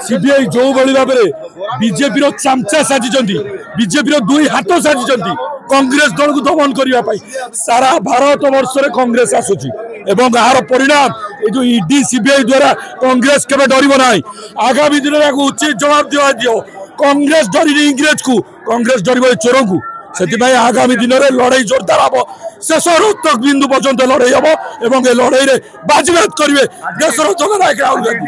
CBI जो भाई भाव में बीजेपी चामचा साजिंट बीजेपी दुई हाथ साजिंट कांग्रेस दल को दमन करने सारा भारत वर्ष में कांग्रेस आसूची यार परिणाम ये जो ईडी सीबीआई द्वारा कांग्रेस के डर ना आगामी दिन में उचित जवाब दिया कांग्रेस डर इंग्रेज को कांग्रेस डर चोर को से आगामी दिन में लड़ाई जोरदार हम शेष रक्त बिंदु पर्यंत लड़ाई हम एवं लड़ाई बाजीबात करेंगे देशर जननायक राहुल गांधी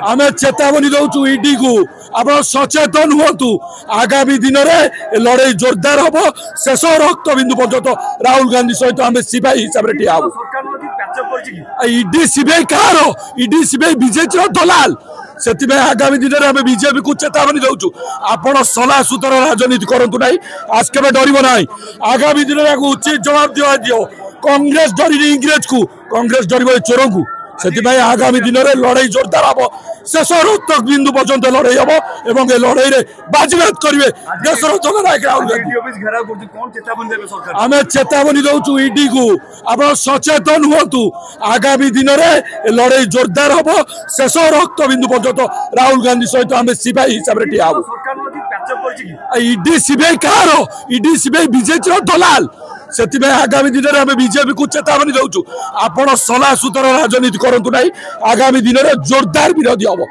आम चेतावनी दौचु ईडी को आप सचेतन हूँ आगामी दिन में लड़ाई जोरदार हम शेष रक्त बिंदु पर्यंत राहुल गांधी सहित आम सिपाही हिसाब से ठिया ईडी सीबीआई कह ईडी सीबीआई बीजेपी दलाल से आगामी दिन में आम बीजेपी को चेतावनी दौचु आपण सला सुतर राजनीति करूँ ना आज के डर ना आगामी दिन में उचित जवाब दिया कांग्रेस डर इंग्रेज को कांग्रेस डर चोर को से आगामी दिन में लड़ाई जोरदार हम शेष रक्त बिंदु पर्यंत लड़ाई हम एवं लड़ाई बाजीबात करेंगे देशर जननायक राहुल गांधी आम चेतावनी दौचु ईडी को आप सचेतन हूँ आगामी दिन में लड़ाई जोरदार हम शेष रक्त बिंदु पर्यंत राहुल गांधी सहित आम सिपाही हिसाब से ठिया ईडी सीबीआई कह ईडी सीबीआई बीजेपी दलाल से आगामी दिन में आम बीजेपी को चेतावनी दौचु आपण सला सुतर राजनीति करूँ ना आगामी दिन में जोरदार विरोधी हम।